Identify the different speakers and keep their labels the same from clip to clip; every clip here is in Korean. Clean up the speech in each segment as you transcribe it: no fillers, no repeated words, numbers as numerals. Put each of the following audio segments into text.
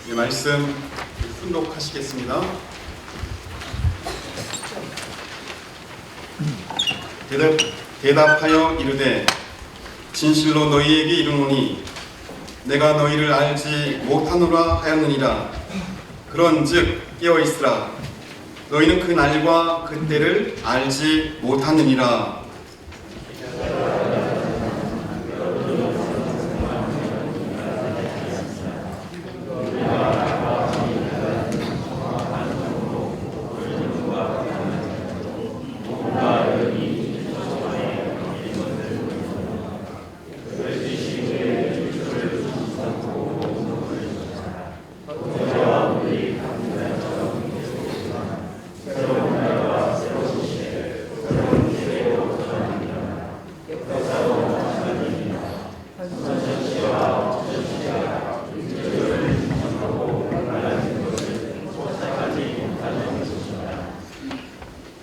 Speaker 1: 이 말씀 훈독하시겠습니다. 대답하여 이르되 진실로 너희에게 이르노니 내가 너희를 알지 못하노라 하였느니라. 그런즉 깨어있으라. 너희는 그 날과 그 때를 알지 못하느니라.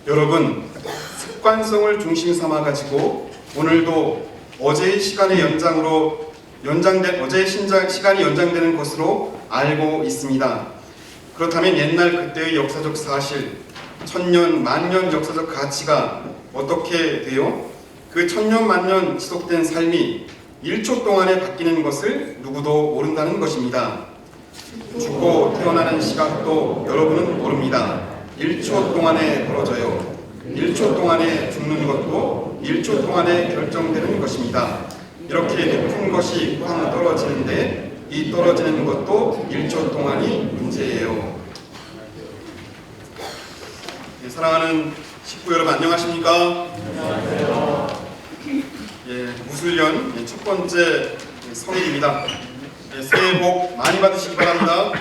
Speaker 1: 여러분, 습관성을 중심 삼아 가지고 오늘도 어제의 시간의 어제의 시간이 연장되는 것으로 알고 있습니다. 그렇다면 옛날 그때의 역사적 사실, 천년, 만년 역사적 가치가 어떻게 돼요? 그 천년, 만년 지속된 삶이 1초 동안에 바뀌는 것을 누구도 모른다는 것입니다. 죽고 태어나는 시각도 여러분은 모릅니다. 1초 동안에 벌어져요. 1초 동안에 죽는 것도 1초 동안에 결정되는 것입니다. 이렇게 높은 것이 확 떨어지는데 이 떨어지는 것도 1초 동안이 문제예요. 네, 사랑하는 식구 여러분 안녕하십니까? 안녕하세요. 무술년 첫 번째 성일입니다. 새해 복 많이 받으시기 바랍니다.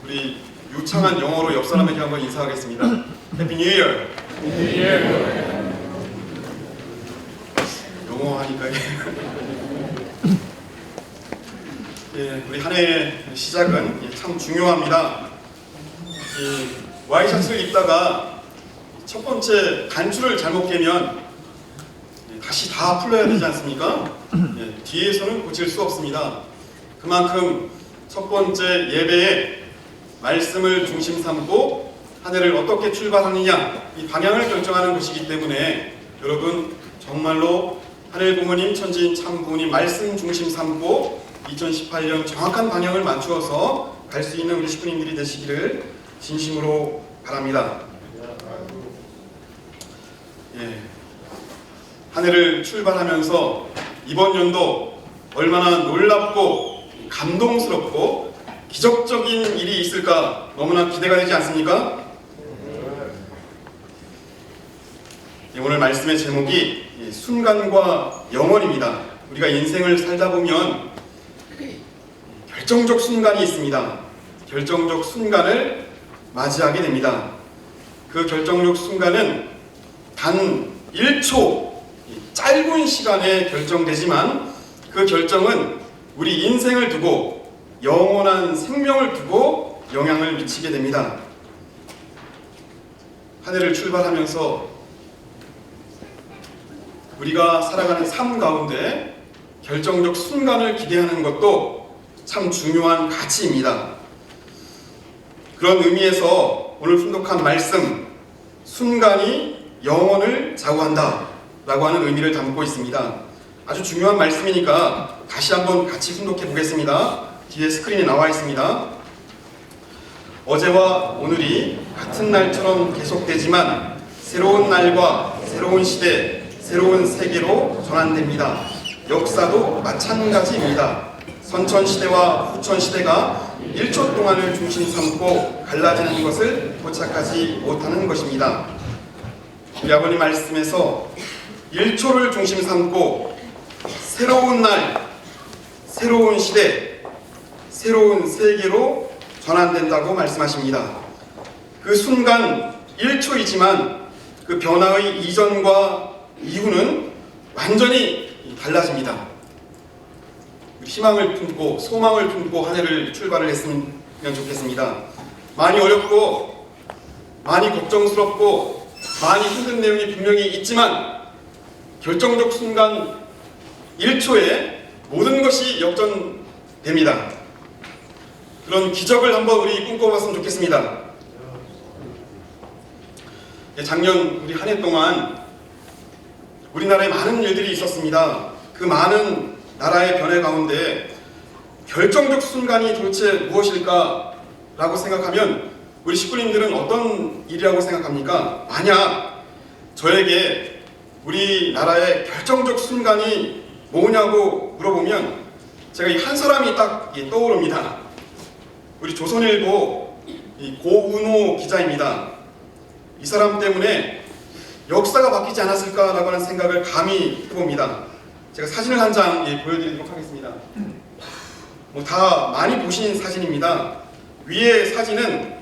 Speaker 1: 우리 유창한 영어로 옆 사람에게 한번 인사하겠습니다. 해피 뉴 이어. 영어 하니까 우리 한 해의 시작은 참 중요합니다. 와이셔츠를 입다가 첫 번째 단추를 잘못 깨면 다시 다 풀러야 되지 않습니까? 뒤에서는 고칠 수 없습니다. 그만큼 첫 번째 예배에 말씀을 중심 삼고 한 해를 어떻게 출발하느냐 이 방향을 결정하는 것이기 때문에 여러분 정말로 하늘 부모님, 천지인 참 부모님 말씀 중심 삼고 2018년 정확한 방향을 맞추어서 갈 수 있는 우리 식구님들이 되시기를 진심으로 바랍니다. 한 해를 출발하면서 이번 연도 얼마나 놀랍고 감동스럽고 기적적인 일이 있을까 너무나 기대가 되지 않습니까? 오늘 말씀의 제목이 순간과 영원입니다. 우리가 인생을 살다 보면 결정적 순간이 있습니다. 결정적 순간을 맞이하게 됩니다. 그 결정적 순간은 단 1초 짧은 시간에 결정되지만 그 결정은 우리 인생을 두고 영원한 생명을 두고 영향을 미치게 됩니다. 한 해를 출발하면서 우리가 살아가는 삶 가운데 결정적 순간을 기대하는 것도 참 중요한 가치입니다. 그런 의미에서 오늘 훈독한 말씀, 순간이 영혼을 좌우한다 라고 하는 의미를 담고 있습니다. 아주 중요한 말씀이니까 다시 한번 같이 훈독해 보겠습니다. 뒤에 스크린에 나와 있습니다. 어제와 오늘이 같은 날처럼 계속되지만 새로운 날과 새로운 시대, 새로운 세계로 전환됩니다. 역사도 마찬가지입니다. 선천시대와 후천시대가 1초 동안을 중심 삼고 갈라지는 것을 포착하지 못하는 것입니다. 우리 아버님 말씀에서 1초를 중심 삼고 새로운 날, 새로운 시대, 새로운 세계로 전환된다고 말씀하십니다. 그 순간 1초이지만 그 변화의 이전과 이후는 완전히 달라집니다. 희망을 품고 소망을 품고 한 해를 출발을 했으면 좋겠습니다. 많이 어렵고 많이 걱정스럽고 많이 힘든 내용이 분명히 있지만 결정적 순간 1초에 모든 것이 됩니다. 그런 기적을 한번 우리 꿈꿔봤으면 좋겠습니다. 작년 우리 한 해 동안 우리나라에 많은 일들이 있었습니다. 그 많은 나라의 변화 가운데 결정적 순간이 도대체 무엇일까 라고 생각하면 우리 식구님들은 어떤 일이라고 생각합니까? 만약 저에게 우리나라의 결정적 순간이 뭐냐고 물어보면 제가 이 한 사람이 딱 떠오릅니다. 우리 조선일보 고은호 기자입니다. 이 사람 때문에 역사가 바뀌지 않았을까라고 하는 생각을 감히 해봅니다. 제가 사진을 한 장 보여드리도록 하겠습니다. 다 많이 보신 사진입니다. 위에 사진은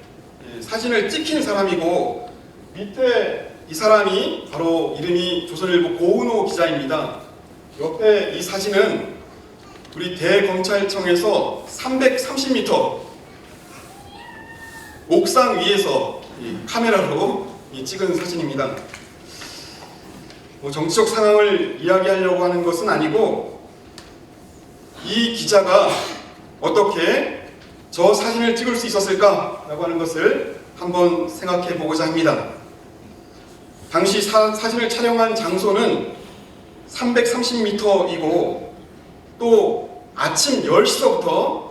Speaker 1: 사진을 찍힌 사람이고 밑에 이 사람이 바로 이름이 조선일보 고은호 기자입니다. 옆에 이 사진은 우리 대검찰청에서 330m 옥상 위에서 카메라로 찍은 사진입니다. 정치적 상황을 이야기하려고 하는 것은 아니고 이 기자가 어떻게 저 사진을 찍을 수 있었을까라고 하는 것을 한번 생각해 보고자 합니다. 당시 사진을 촬영한 장소는 330m이고 또 아침 10시서부터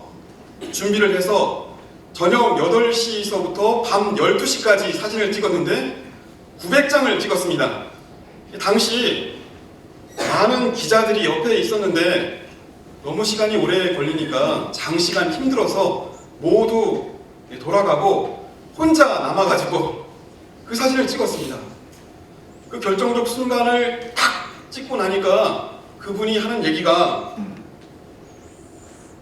Speaker 1: 준비를 해서 저녁 8시서부터 밤 12시까지 사진을 찍었는데 900장을 찍었습니다. 당시 많은 기자들이 옆에 있었는데 너무 시간이 오래 걸리니까 장시간 힘들어서 모두 돌아가고 혼자 남아가지고 그 사진을 찍었습니다. 그 결정적 순간을 탁 찍고 나니까 그분이 하는 얘기가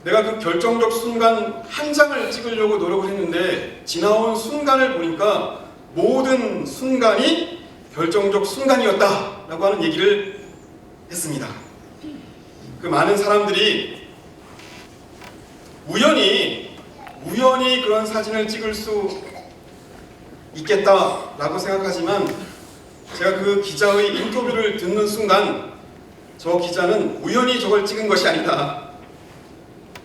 Speaker 1: 내가 그 결정적 순간 한 장을 찍으려고 노력을 했는데 지나온 순간을 보니까 모든 순간이 결정적 순간이었다 라고 하는 얘기를 했습니다. 그 많은 사람들이 우연히 그런 사진을 찍을 수 있겠다 라고 생각하지만 제가 그 기자의 인터뷰를 듣는 순간 저 기자는 우연히 저걸 찍은 것이 아니다.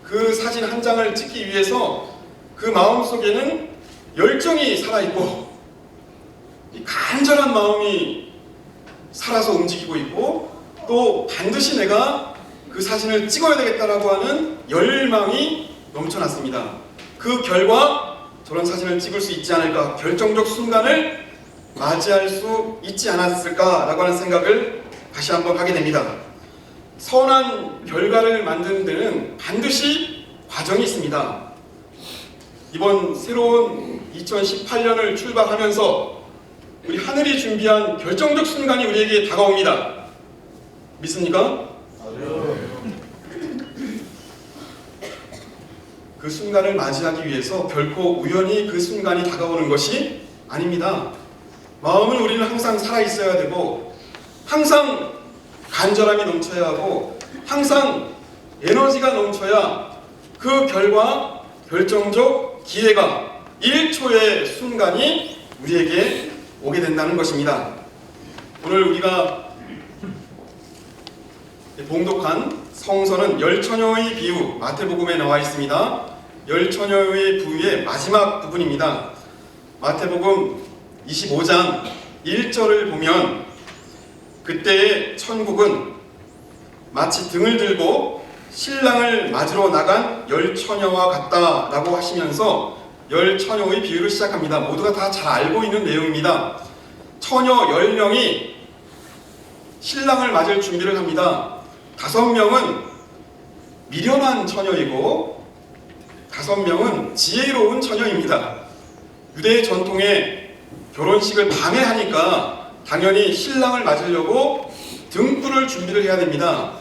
Speaker 1: 그 사진 한 장을 찍기 위해서 그 마음속에는 열정이 살아있고 간절한 마음이 살아서 움직이고 있고 또 반드시 내가 그 사진을 찍어야 되겠다라고 하는 열망이 넘쳐났습니다. 그 결과 저런 사진을 찍을 수 있지 않을까, 결정적 순간을 맞이할 수 있지 않았을까라고 하는 생각을 다시 한번 하게 됩니다. 선한 결과를 만드는 데는 반드시 과정이 있습니다. 이번 새로운 2018년을 출발하면서 우리 하늘이 준비한 결정적 순간이 우리에게 다가옵니다. 믿습니까? 그 순간을 맞이하기 위해서 결코 우연히 그 순간이 다가오는 것이 아닙니다. 마음은 우리는 항상 살아있어야 되고 항상 간절함이 넘쳐야 하고 항상 에너지가 넘쳐야 그 결과 결정적 기회가 1초의 순간이 우리에게 오게 된다는 것입니다. 오늘 우리가 봉독한 성서는 열처녀의 비유, 마태복음에 나와 있습니다. 열처녀의 비유의 마지막 부분입니다. 마태복음 25장 1절을 보면 그때의 천국은 마치 등을 들고 신랑을 맞으러 나간 열처녀와 같다라고 하시면서 열처녀의 비유를 시작합니다. 모두가 다 잘 알고 있는 내용입니다. 처녀 10명이 신랑을 맞을 준비를 합니다. 5명은 미련한 처녀이고 5명은 지혜로운 처녀입니다. 유대 전통에 결혼식을 밤에 하니까 당연히 신랑을 맞으려고 등불을 준비를 해야 됩니다.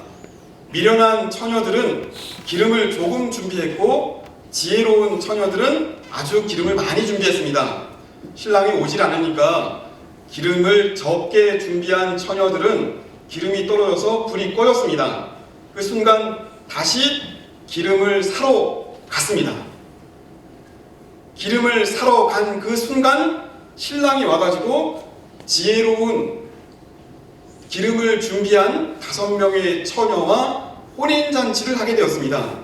Speaker 1: 미련한 처녀들은 기름을 조금 준비했고 지혜로운 처녀들은 아주 기름을 많이 준비했습니다. 신랑이 오질 않으니까 기름을 적게 준비한 처녀들은 기름이 떨어져서 불이 꺼졌습니다. 그 순간 다시 기름을 사러 갔습니다. 기름을 사러 간 그 순간 신랑이 와가지고 지혜로운 기름을 준비한 5명의 처녀와 혼인잔치를 하게 되었습니다.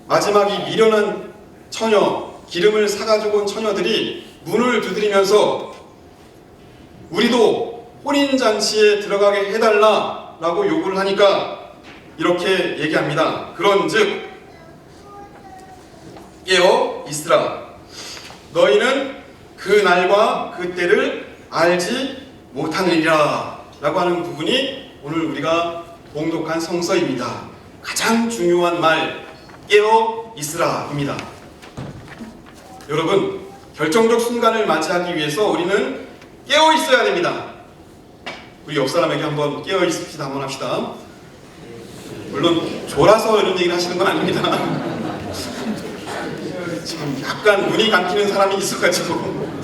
Speaker 1: 마지막이 미련한 처녀, 기름을 사가지고 온 처녀들이 문을 두드리면서 우리도 혼인잔치에 들어가게 해달라라고 요구를 하니까 이렇게 얘기합니다. 그런즉 깨어 있으라. 너희는 그 날과 그 때를 알지 못하느니라 라고 하는 부분이 오늘 우리가 봉독한 성서입니다. 가장 중요한 말, 깨어 있으라입니다. 여러분, 결정적 순간을 맞이하기 위해서 우리는 깨어 있어야 됩니다. 우리 옆 사람에게 한번 깨어 있읍시다 한번 합시다. 물론 졸아서 이런 얘기를 하시는 건 아닙니다. 지금 약간 눈이 감기는 사람이 있어가지고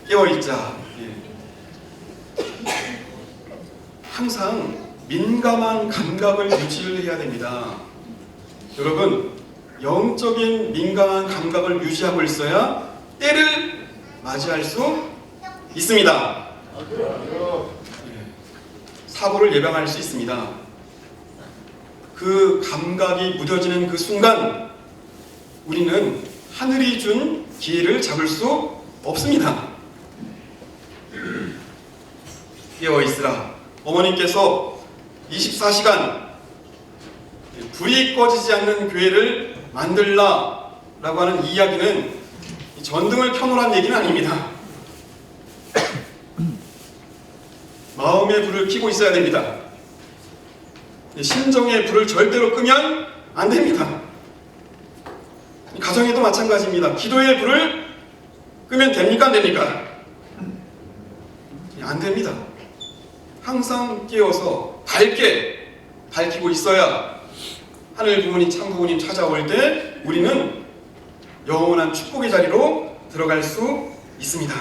Speaker 1: 깨어 있자. 항상 민감한 감각을 유지를 해야 됩니다. 여러분, 영적인 민감한 감각을 유지하고 있어야 때를 맞이할 수 있습니다. 사고를 예방할 수 있습니다. 그 감각이 무뎌지는 그 순간 우리는 하늘이 준 기회를 잡을 수 없습니다. 깨어 있으라. 어머님께서 24시간 불이 꺼지지 않는 교회를 만들라 라고 하는 이야기는 전등을 켜놓으란 얘기는 아닙니다. 마음의 불을 켜고 있어야 됩니다. 심정의 불을 절대로 끄면 안 됩니다. 가정에도 마찬가지입니다. 기도의 불을 끄면 됩니까? 안 됩니까? 안 됩니다. 항상 깨어서 밝게 밝히고 있어야 하늘 부모님, 참 부모님 찾아올 때 우리는 영원한 축복의 자리로 들어갈 수 있습니다.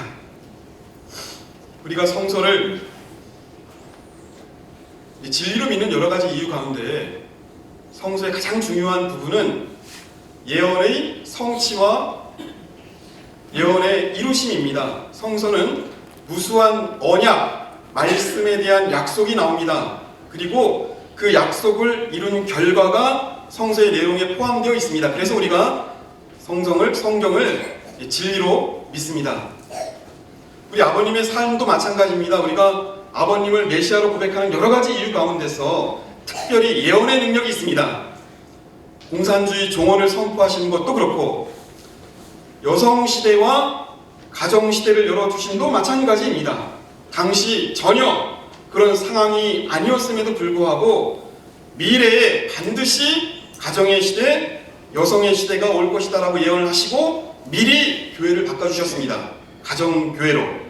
Speaker 1: 우리가 성서를 진리로 믿는 여러 가지 이유 가운데 성서의 가장 중요한 부분은 예언의 성취와 예언의 이루심입니다. 성서는 무수한 언약, 말씀에 대한 약속이 나옵니다. 그리고 그 약속을 이룬 결과가 성서의 내용에 포함되어 있습니다. 그래서 우리가 성경을 진리로 믿습니다. 우리 아버님의 삶도 마찬가지입니다. 우리가 아버님을 메시아로 고백하는 여러 가지 이유 가운데서 특별히 예언의 능력이 있습니다. 공산주의 종언을 선포하시는 것도 그렇고 여성시대와 가정시대를 열어주심도 마찬가지입니다. 당시 전혀 그런 상황이 아니었음에도 불구하고 미래에 반드시 가정의 시대, 여성의 시대가 올 것이다 라고 예언을 하시고 미리 교회를 바꿔주셨습니다. 가정교회로.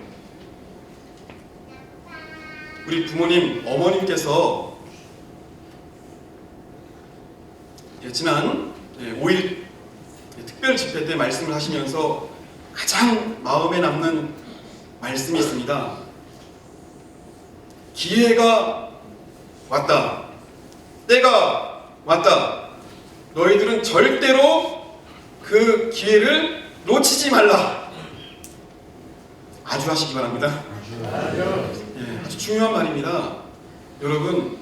Speaker 1: 우리 부모님, 어머님께서 지난 5일 특별 집회 때 말씀을 하시면서 가장 마음에 남는 말씀이 있습니다. 기회가 왔다. 때가 왔다. 너희들은 절대로 그 기회를 놓치지 말라. 아주 하시기 바랍니다. 아주 중요한 말입니다. 여러분,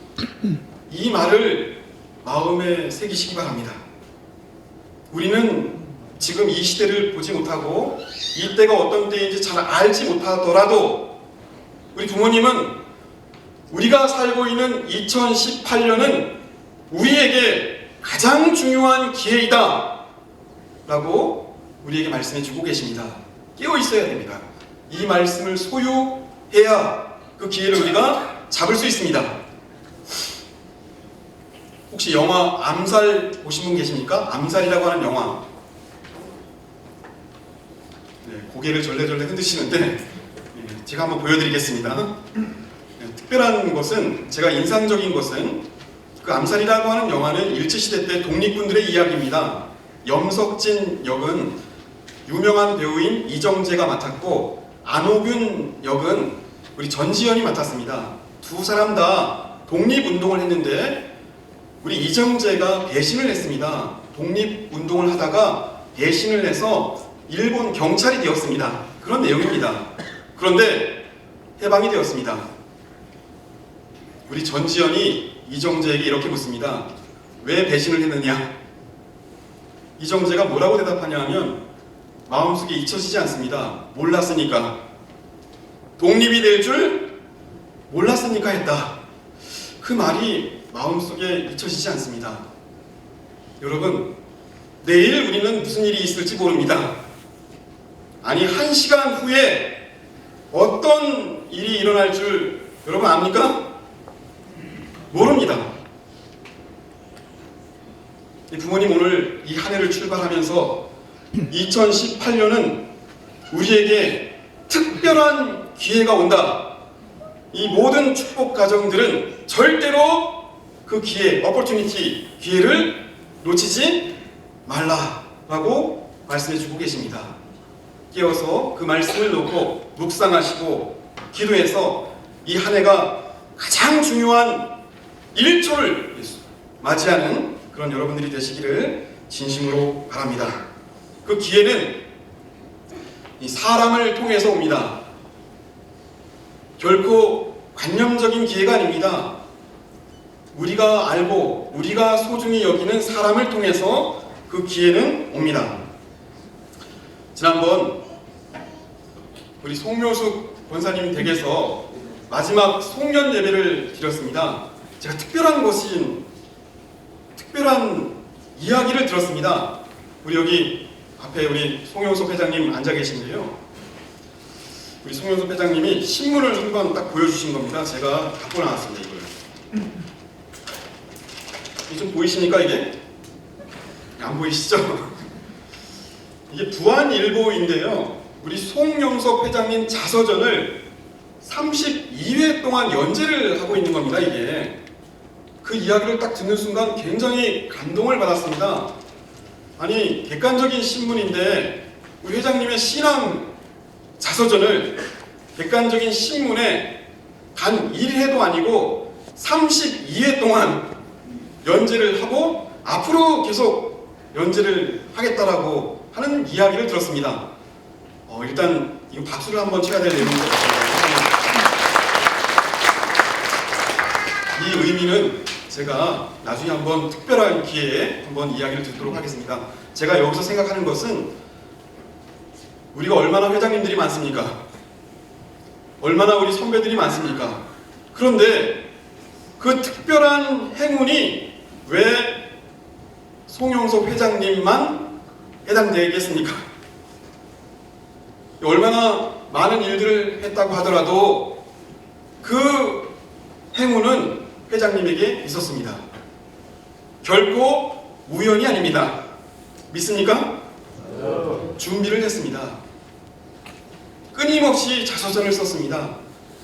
Speaker 1: 이 말을 마음에 새기시기 바랍니다. 우리는 지금 이 시대를 보지 못하고 이 때가 어떤 때인지 잘 알지 못하더라도 우리 부모님은 우리가 살고 있는 2018년은 우리에게 가장 중요한 기회이다 라고 우리에게 말씀해 주고 계십니다. 깨어 있어야 됩니다. 이 말씀을 소유해야 그 기회를 우리가 잡을 수 있습니다. 혹시 영화 암살 보신 분 계십니까? 암살이라고 하는 영화. 고개를 절레절레 흔드시는데 제가 한번 보여드리겠습니다. 특별한 것은, 제가 인상적인 것은 그 암살이라고 하는 영화는 일제시대 때 독립군들의 이야기입니다. 염석진 역은 유명한 배우인 이정재가 맡았고 안호균 역은 우리 전지현이 맡았습니다. 두 사람 다 독립운동을 했는데 우리 이정재가 배신을 했습니다. 독립운동을 하다가 배신을 해서 일본 경찰이 되었습니다. 그런 내용입니다. 그런데 해방이 되었습니다. 우리 전지현이 이정재에게 이렇게 묻습니다. 왜 배신을 했느냐? 이정재가 뭐라고 대답하냐 하면 마음속에 잊혀지지 않습니다. 몰랐으니까. 독립이 될 줄 몰랐으니까 했다. 그 말이 마음속에 잊혀지지 않습니다. 여러분, 내일 우리는 무슨 일이 있을지 모릅니다. 아니, 1시간 후에 어떤 일이 일어날 줄 여러분 압니까? 모릅니다. 부모님, 오늘 이 한 해를 출발하면서 2018년은 우리에게 특별한 기회가 온다. 이 모든 축복 가정들은 절대로 그 기회, 기회를 놓치지 말라라고 말씀해 주고 계십니다. 깨어서 그 말씀을 놓고 묵상하시고 기도해서 이 한 해가 가장 중요한 1초를 맞이하는 그런 여러분들이 되시기를 진심으로 바랍니다. 그 기회는 이 사람을 통해서 옵니다. 결코 관념적인 기회가 아닙니다. 우리가 알고 우리가 소중히 여기는 사람을 통해서 그 기회는 옵니다. 지난번 우리 송묘숙 권사님 댁에서 마지막 송년 예배를 드렸습니다. 제가 특별한 이야기를 들었습니다. 우리 여기 앞에 우리 송영석 회장님 앉아 계신데요. 우리 송영석 회장님이 신문을 한번 딱 보여주신 겁니다. 제가 갖고 나왔습니다. 이걸 좀 보이십니까? 이게? 안 보이시죠? 이게 부안일보인데요. 우리 송영석 회장님 자서전을 32회 동안 연재를 하고 있는 겁니다. 이게 그 이야기를 딱 듣는 순간 굉장히 감동을 받았습니다. 아니, 객관적인 신문인데 우리 회장님의 신앙 자서전을 객관적인 신문에 단 1회도 아니고 32회 동안 연재를 하고 앞으로 계속 연재를 하겠다라고 하는 이야기를 들었습니다. 일단 이거 박수를 한번 쳐야 될 내용인 것 같아요. 이 의미는 제가 나중에 한번 특별한 기회에 한번 이야기를 듣도록 하겠습니다. 제가 여기서 생각하는 것은 우리가 얼마나 회장님들이 많습니까? 얼마나 우리 선배들이 많습니까? 그런데 그 특별한 행운이 왜 송영석 회장님만 해당되겠습니까? 얼마나 많은 일들을 했다고 하더라도 그 행운은 회장님에게 있었습니다. 결코 우연이 아닙니다. 믿습니까? 준비를 했습니다. 끊임없이 자서전을 썼습니다.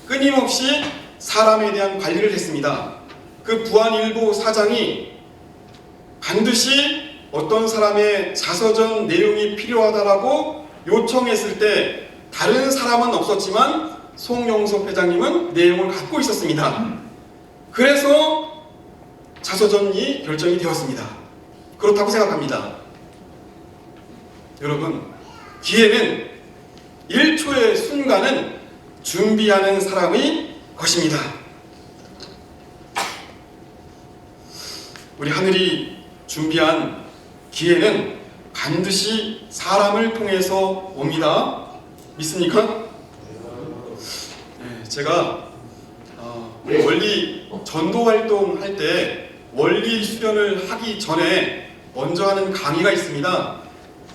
Speaker 1: 끊임없이 사람에 대한 관리를 했습니다. 그 부안일보 사장이 반드시 어떤 사람의 자서전 내용이 필요하다라고 요청했을 때 다른 사람은 없었지만 송영석 회장님은 내용을 갖고 있었습니다. 그래서 자서전이 결정이 되었습니다. 그렇다고 생각합니다. 여러분, 기회는 1초의 순간은 준비하는 사람의 것입니다. 우리 하늘이 준비한 기회는 반드시 사람을 통해서 옵니다. 믿습니까? 네, 제가 원리 전도 활동할 때 원리 수련을 하기 전에 먼저 하는 강의가 있습니다.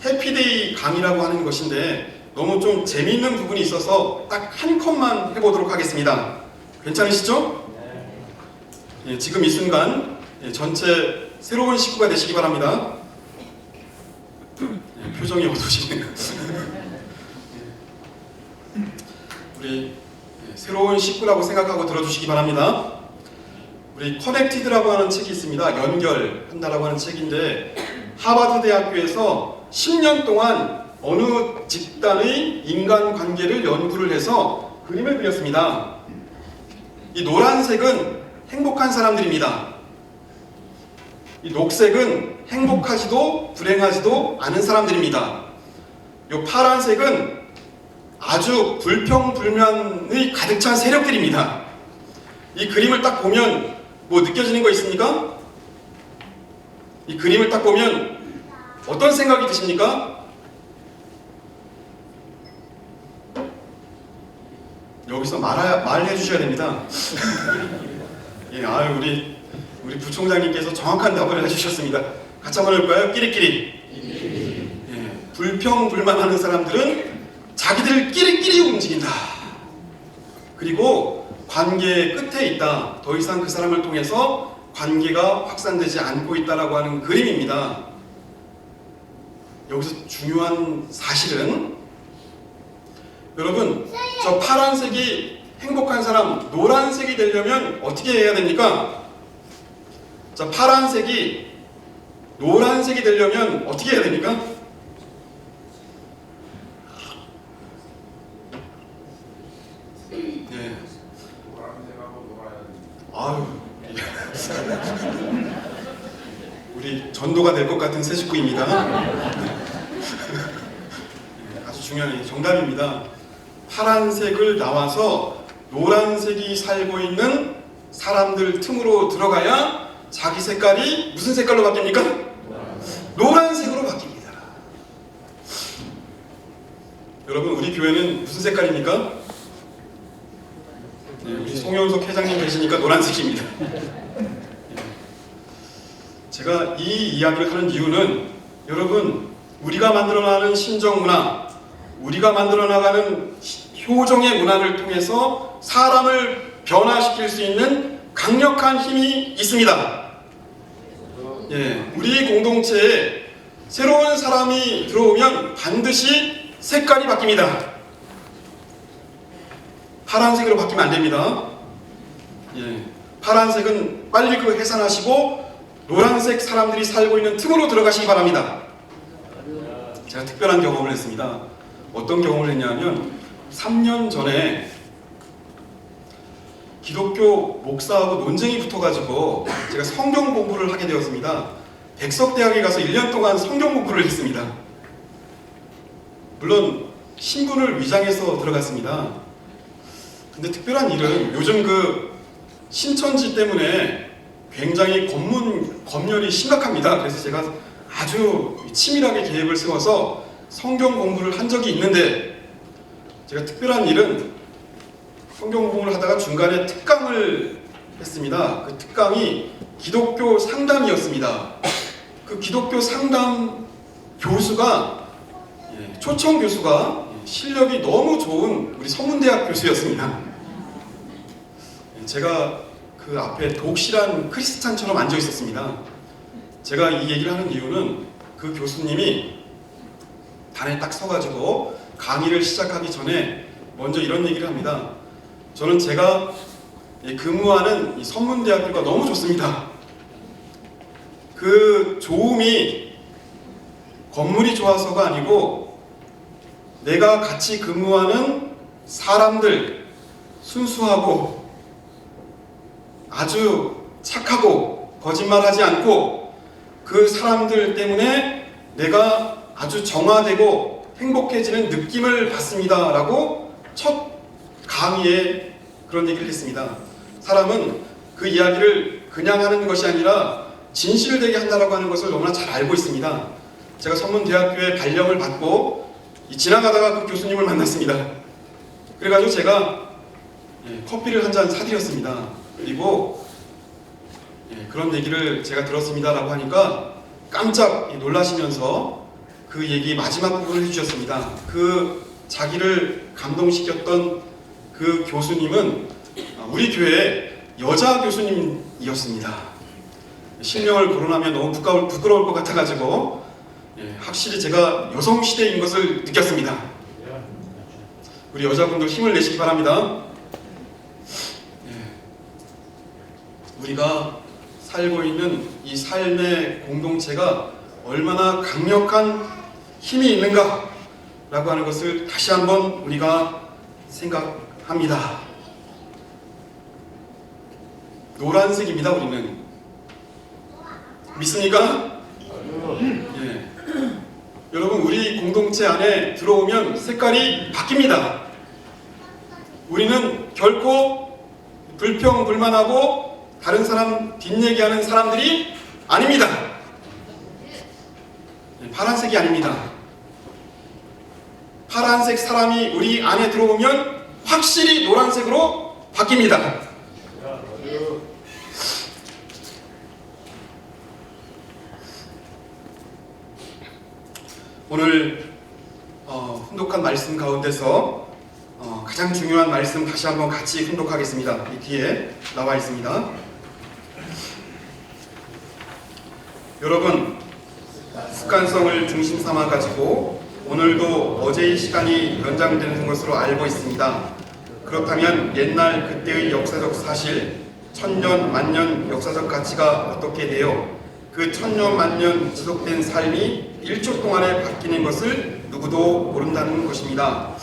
Speaker 1: 해피데이 강의라고 하는 것인데 너무 좀 재미있는 부분이 있어서 딱 한 컷만 해보도록 하겠습니다. 괜찮으시죠? 네, 지금 이 순간 전체 새로운 식구가 되시기 바랍니다. 네, 표정이 어두우시네요. 우리 새로운 식구라고 생각하고 들어주시기 바랍니다. 우리 커넥티드라고 하는 책이 있습니다. 연결한다라고 하는 책인데 하버드 대학교에서 10년 동안 어느 집단의 인간관계를 연구를 해서 그림을 그렸습니다. 이 노란색은 행복한 사람들입니다. 이 녹색은 행복하지도 불행하지도 않은 사람들입니다. 이 파란색은 아주 불평불만의 가득 찬 세력들입니다. 이 그림을 딱 보면 뭐 느껴지는 거 있습니까? 이 그림을 딱 보면 어떤 생각이 드십니까? 여기서 말해 주셔야 됩니다. 예, 아유, 우리 부총장님께서 정확한 답을 해주셨습니다. 같이 한번 해볼까요? 끼리끼리. 예, 불평불만하는 사람들은 자기들 끼리끼리 움직인다. 그리고 관계의 끝에 있다. 더 이상 그 사람을 통해서 관계가 확산되지 않고 있다라고 하는 그림입니다. 여기서 중요한 사실은 여러분, 저 파란색이 행복한 사람, 노란색이 되려면 어떻게 해야 됩니까? 자, 파란색이 노란색이 되려면 어떻게 해야 됩니까? 네. 아유, 우리 전도가 될 것 같은 새 식구입니다. 아주 중요한 정답입니다. 파란색을 나와서 노란색이 살고 있는 사람들 틈으로 들어가야 자기 색깔이 무슨 색깔로 바뀝니까? 노란색으로 바뀝니다. 여러분, 우리 교회는 무슨 색깔입니까? 네, 우리 송영석 회장님 계시니까 노란색입니다. 제가 이 이야기를 하는 이유는 여러분, 우리가 만들어나가는 신정문화, 우리가 만들어나가는 효정의 문화를 통해서 사람을 변화시킬 수 있는 강력한 힘이 있습니다. 예, 우리 공동체에 새로운 사람이 들어오면 반드시 색깔이 바뀝니다. 파란색으로 바뀌면 안 됩니다. 예, 파란색은 빨리 그 해산하시고 노란색 사람들이 살고 있는 틈으로 들어가시기 바랍니다. 제가 특별한 경험을 했습니다. 어떤 경험을 했냐면 3년 전에 기독교 목사하고 논쟁이 붙어가지고 제가 성경 공부를 하게 되었습니다. 백석대학에 가서 1년 동안 성경 공부를 했습니다. 물론 신분을 위장해서 들어갔습니다. 근데 특별한 일은 요즘 그 신천지 때문에 굉장히 검열이 심각합니다. 그래서 제가 아주 치밀하게 계획을 세워서 성경 공부를 한 적이 있는데, 제가 특별한 일은 성경 공부를 하다가 중간에 특강을 했습니다. 그 특강이 기독교 상담이었습니다. 그 기독교 상담 교수가, 초청 교수가 실력이 너무 좋은 우리 서문대학 교수였습니다. 제가 그 앞에 독실한 크리스찬처럼 앉아 있었습니다. 제가 이 얘기를 하는 이유는 그 교수님이 단에 딱 서가지고 강의를 시작하기 전에 먼저 이런 얘기를 합니다. 저는 제가 근무하는 이 서문대학교가 너무 좋습니다. 그 좋음이 건물이 좋아서가 아니고 내가 같이 근무하는 사람들, 순수하고 아주 착하고 거짓말하지 않고 그 사람들 때문에 내가 아주 정화되고 행복해지는 느낌을 받습니다 라고 첫 강의에 그런 얘기를 했습니다. 사람은 그 이야기를 그냥 하는 것이 아니라 진실되게 한다라고 하는 것을 너무나 잘 알고 있습니다. 제가 서문대학교에 발령을 받고 지나가다가 그 교수님을 만났습니다. 그래가지고 제가 커피를 한 잔 사드렸습니다. 그리고 그런 얘기를 제가 들었습니다 라고 하니까 깜짝 놀라시면서 그 얘기 마지막 부분을 해주셨습니다. 그 자기를 감동시켰던 그 교수님은 우리 교회 여자 교수님이었습니다. 실명을 거론하면 너무 부끄러울 것 같아가지고 확실히 제가 여성시대인 것을 느꼈습니다. 우리 여자분들 힘을 내시기 바랍니다. 우리가 살고 있는 이 삶의 공동체가 얼마나 강력한 힘이 있는가 라고 하는 것을 다시 한번 우리가 생각합니다. 노란색입니다. 우리는 믿습니까? 예. 여러분, 우리 공동체 안에 들어오면 색깔이 바뀝니다. 우리는 결코 불평불만하고 다른 사람 뒷얘기하는 사람들이 아닙니다. 파란색이 아닙니다. 파란색 사람이 우리 안에 들어오면 확실히 노란색으로 바뀝니다. 오늘 훈독한 말씀 가운데서 가장 중요한 말씀 다시 한번 같이 훈독하겠습니다. 이 뒤에 나와 있습니다. 여러분, 습관성을 중심 삼아 가지고 오늘도 어제의 시간이 연장되는 것으로 알고 있습니다. 그렇다면 옛날 그때의 역사적 사실, 천년 만년 역사적 가치가 어떻게 되어 그 천년 만년 지속된 삶이 1초 동안에 바뀌는 것을 누구도 모른다는 것입니다.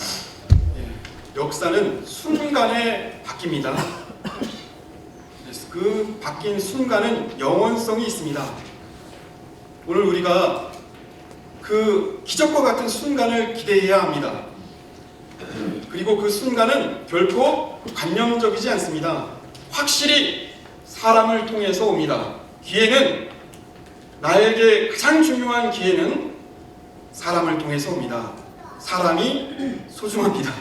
Speaker 1: 역사는 순간에 바뀝니다. 그 바뀐 순간은 영원성이 있습니다. 오늘 우리가 그 기적과 같은 순간을 기대해야 합니다. 그리고 그 순간은 결코 관념적이지 않습니다. 확실히 사람을 통해서 옵니다. 기회는, 나에게 가장 중요한 기회는 사람을 통해서 옵니다. 사람이 소중합니다.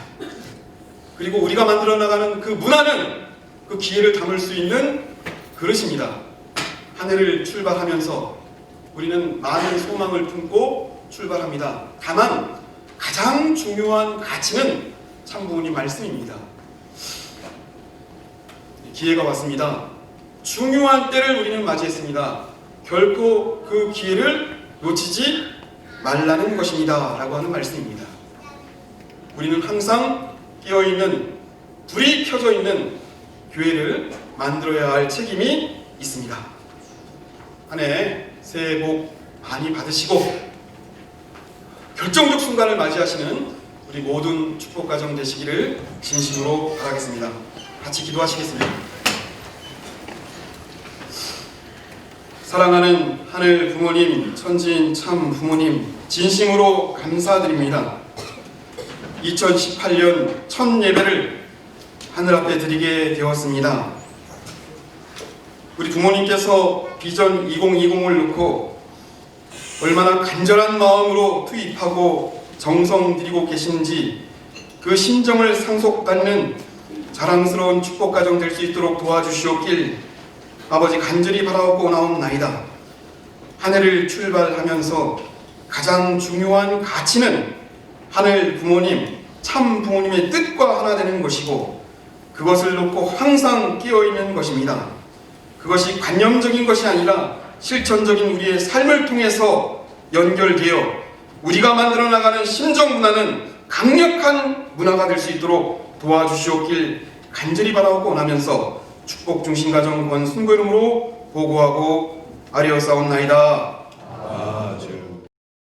Speaker 1: 그리고 우리가 만들어 나가는 그 문화는 그 기회를 담을 수 있는 그릇입니다. 한 해를 출발하면서 우리는 많은 소망을 품고 출발합니다. 다만 가장 중요한 가치는 참부모님 말씀입니다. 기회가 왔습니다. 중요한 때를 우리는 맞이했습니다. 결코 그 기회를 놓치지 말라는 것입니다. 라고 하는 말씀입니다. 우리는 항상 깨어있는, 불이 켜져 있는 교회를 만들어야 할 책임이 있습니다. 한 해 새해 복 많이 받으시고 결정적 순간을 맞이하시는 우리 모든 축복 가정 되시기를 진심으로 바라겠습니다. 같이 기도하시겠습니다. 사랑하는 하늘 부모님, 천지인 참 부모님, 진심으로 감사드립니다. 2018년 첫 예배를 하늘 앞에 드리게 되었습니다. 우리 부모님께서 비전 2020을 놓고 얼마나 간절한 마음으로 투입하고 정성 들이고 계시는지 그 심정을 상속받는 자랑스러운 축복 가정 될 수 있도록 도와주시옵길 아버지 간절히 바라옵고 나옵나이다. 한 해를 출발하면서 가장 중요한 가치는 하늘 부모님, 참 부모님의 뜻과 하나 되는 것이고 그것을 놓고 항상 끼어있는 것입니다. 그것이 관념적인 것이 아니라 실천적인 우리의 삶을 통해서 연결되어 우리가 만들어 나가는 심정 문화는 강력한 문화가 될 수 있도록 도와주시옵길 간절히 바라옵고 원하면서 축복 중심 가정 권순고 이름으로 보고하고 아뢰었사옵나이다.